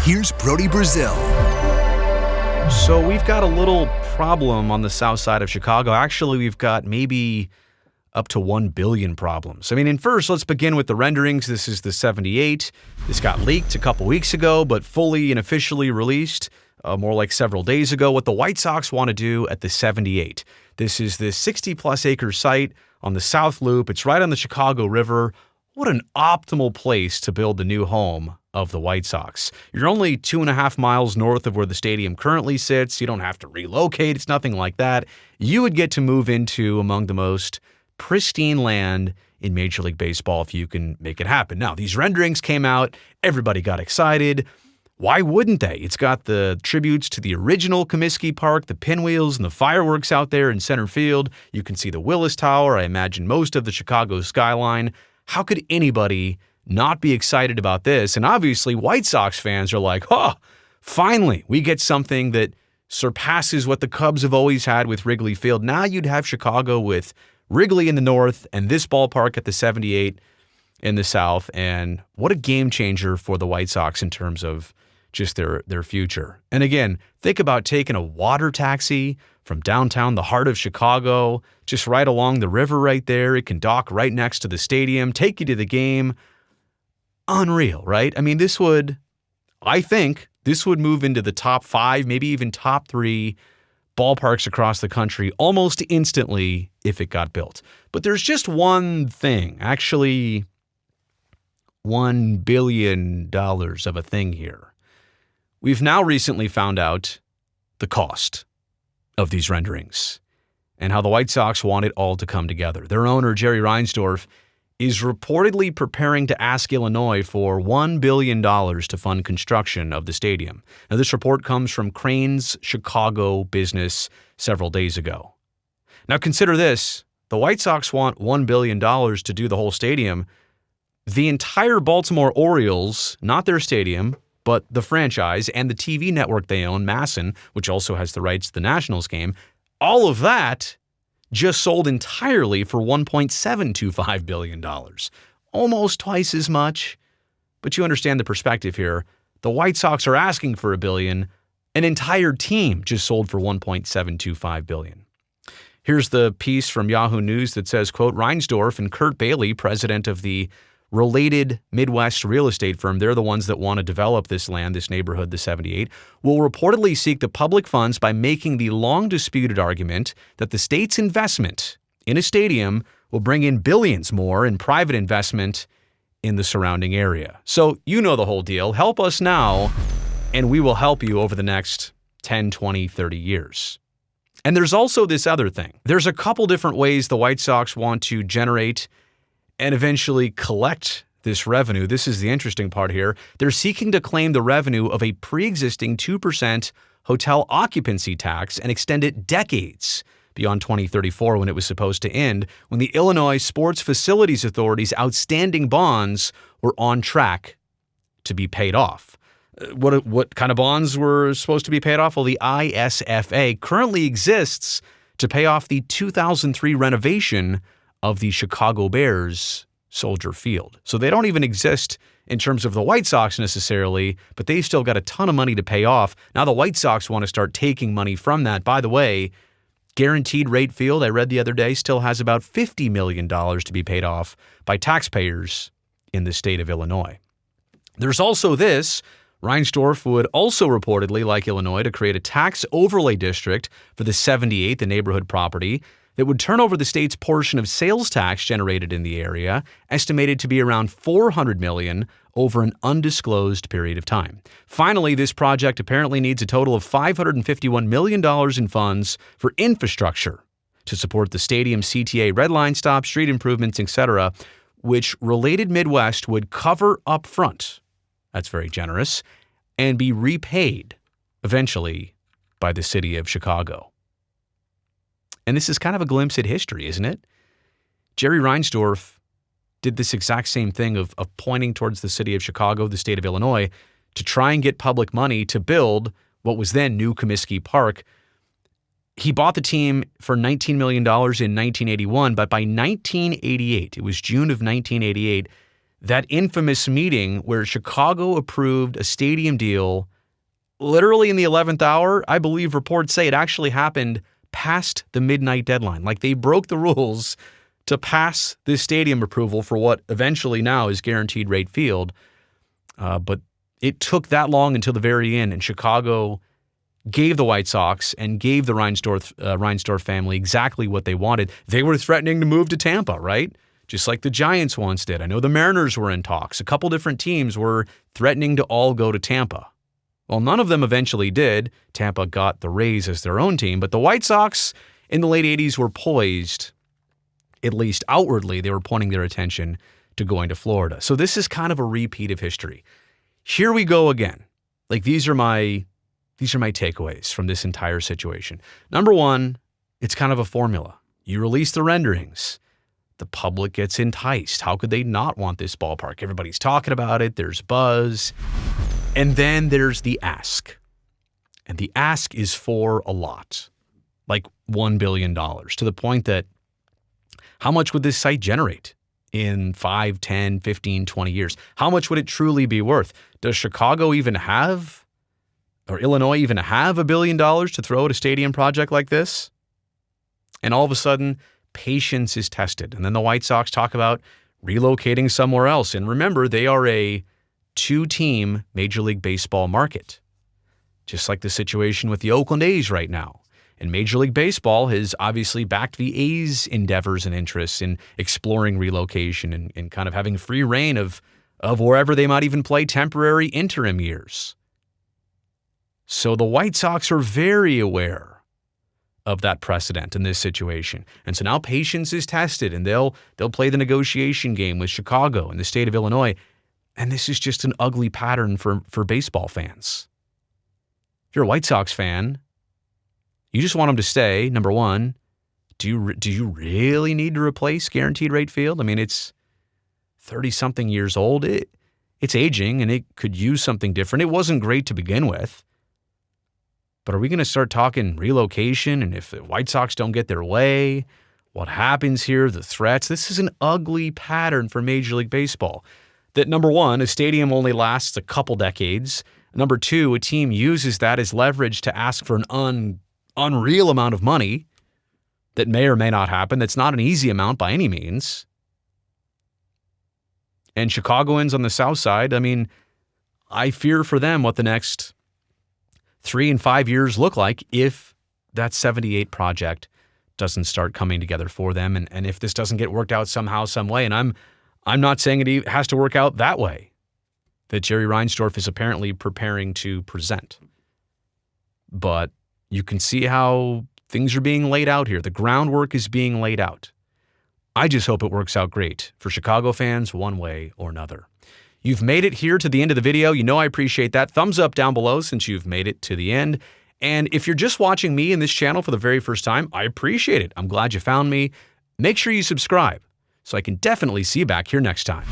Here's Brody Brazil. So we've got a little problem on the south side of Chicago. Actually, we've got maybe up to 1 billion problems. I mean, and first, let's begin with the renderings. This is the 78. This got leaked a couple weeks ago, but fully and officially released more like several days ago. What the White Sox want to do at the 78. This is this 60-plus acre site on the South Loop. It's right on the Chicago River. What an optimal place to build the new home of the White Sox. You're only 2.5 miles north of where the stadium currently sits. You don't have to relocate. It's nothing like that. You would get to move into among the most pristine land in Major League Baseball if you can make it happen. Now, these renderings came out. Everybody got excited. Why wouldn't they? It's got the tributes to the original Comiskey Park, the pinwheels and the fireworks out there in center field. You can see the Willis Tower. I imagine most of the Chicago skyline. How could anybody not be excited about this? And obviously, White Sox fans are like, oh, finally, we get something that surpasses what the Cubs have always had with Wrigley Field. Now you'd have Chicago with Wrigley in the north and this ballpark at the 78 in the south. And what a game changer for the White Sox in terms of just their future. And again, think about taking a water taxi from downtown, the heart of Chicago, just right along the river right there. It can dock right next to the stadium, take you to the game. Unreal, right? I mean, I think this would move into the top 5, maybe even top 3 ballparks across the country almost instantly if it got built. But there's just one thing, actually $1 billion of a thing here. We've now recently found out the cost of these renderings and how the White Sox want it all to come together. Their owner, Jerry Reinsdorf, is reportedly preparing to ask Illinois for $1 billion to fund construction of the stadium. Now, this report comes from Crain's Chicago business several days ago. Now, consider this. The White Sox want $1 billion to do the whole stadium. The entire Baltimore Orioles, not their stadium, but the franchise and the TV network they own, MASN, which also has the rights to the Nationals game, all of that just sold entirely for $1.725 billion. Almost twice as much. But you understand the perspective here. The White Sox are asking for $1 billion. An entire team just sold for $1.725 billion. Here's the piece from Yahoo News that says, quote, Reinsdorf and Kurt Bailey, president of the related Midwest real estate firm, they're the ones that want to develop this land, this neighborhood, the 78, will reportedly seek the public funds by making the long-disputed argument that the state's investment in a stadium will bring in billions more in private investment in the surrounding area. So you know the whole deal. Help us now, and we will help you over the next 10, 20, 30 years. And there's also this other thing. There's a couple different ways the White Sox want to generate and eventually collect this revenue. This is the interesting part here. They're seeking to claim the revenue of a pre-existing 2% hotel occupancy tax and extend it decades beyond 2034 when it was supposed to end, when the Illinois Sports Facilities Authority's outstanding bonds were on track to be paid off. What kind of bonds were supposed to be paid off? Well, the ISFA currently exists to pay off the 2003 renovation of the Chicago Bears Soldier Field. So they don't even exist in terms of the White Sox necessarily, but they've still got a ton of money to pay off. Now the White Sox want to start taking money from that. By the way, Guaranteed Rate Field, I read the other day, still has about $50 million to be paid off by taxpayers in the state of Illinois. There's also this. Reinsdorf would also reportedly like Illinois to create a tax overlay district for the 78, the neighborhood property, that would turn over the state's portion of sales tax generated in the area, estimated to be around $400 million over an undisclosed period of time. Finally, this project apparently needs a total of $551 million in funds for infrastructure to support the stadium CTA red line stop, street improvements, etc., which Related Midwest would cover up front. That's very generous, and be repaid eventually by the city of Chicago. And this is kind of a glimpse at history, isn't it? Jerry Reinsdorf did this exact same thing of pointing towards the city of Chicago, the state of Illinois, to try and get public money to build what was then new Comiskey Park. He bought the team for $19 million in 1981, but by 1988, it was June of 1988, that infamous meeting where Chicago approved a stadium deal literally in the 11th hour. I believe reports say it actually happened past the midnight deadline. Like they broke the rules to pass this stadium approval for what eventually now is Guaranteed Rate Field. But it took that long until the very end, and Chicago gave the White Sox and gave the Reinsdorf family exactly what they wanted. They were threatening to move to Tampa, right? Just like the Giants once did. I know the Mariners were in talks. A couple different teams were threatening to all go to Tampa. Well, none of them eventually did. Tampa got the Rays as their own team, but the White Sox in the late 80s were poised, at least outwardly, they were pointing their attention to going to Florida. So this is kind of a repeat of history. Here we go again. Like these are my takeaways from this entire situation. Number one, it's kind of a formula. You release the renderings. The public gets enticed. How could they not want this ballpark? Everybody's talking about it. There's buzz. And then there's the ask. And the ask is for a lot, like $1 billion, to the point that how much would this site generate in 5, 10, 15, 20 years? How much would it truly be worth? Does Chicago even have, or Illinois even have $1 billion to throw at a stadium project like this? And all of a sudden, patience is tested. And then the White Sox talk about relocating somewhere else. And remember, they are a two-team Major League Baseball market, just like the situation with the Oakland A's right now. And Major League Baseball has obviously backed the A's endeavors and interests in exploring relocation and kind of having free reign of wherever they might even play temporary interim years. So the White Sox are very aware of that precedent in this situation. And so now patience is tested, and they'll play the negotiation game with Chicago and the state of Illinois. And this is just an ugly pattern for baseball fans. If you're a White Sox fan, you just want them to stay. Number one, do you really need to replace Guaranteed Rate Field? I mean, it's 30-something years old. It's aging, and it could use something different. It wasn't great to begin with. But are we going to start talking relocation? And if the White Sox don't get their way, what happens here, the threats? This is an ugly pattern for Major League Baseball. That number one, a stadium only lasts a couple decades. Number two, a team uses that as leverage to ask for an unreal amount of money that may or may not happen. That's not an easy amount by any means. And Chicagoans on the south side, I mean, I fear for them what the next 3 and 5 years look like if that 78 project doesn't start coming together for them, and if this doesn't get worked out somehow, some way. And I'm not saying it has to work out that way, that Jerry Reinsdorf is apparently preparing to present. But you can see how things are being laid out here. The groundwork is being laid out. I just hope it works out great for Chicago fans one way or another. You've made it here to the end of the video. You know I appreciate that. Thumbs up down below since you've made it to the end. And if you're just watching me in this channel for the very first time, I appreciate it. I'm glad you found me. Make sure you subscribe so I can definitely see you back here next time.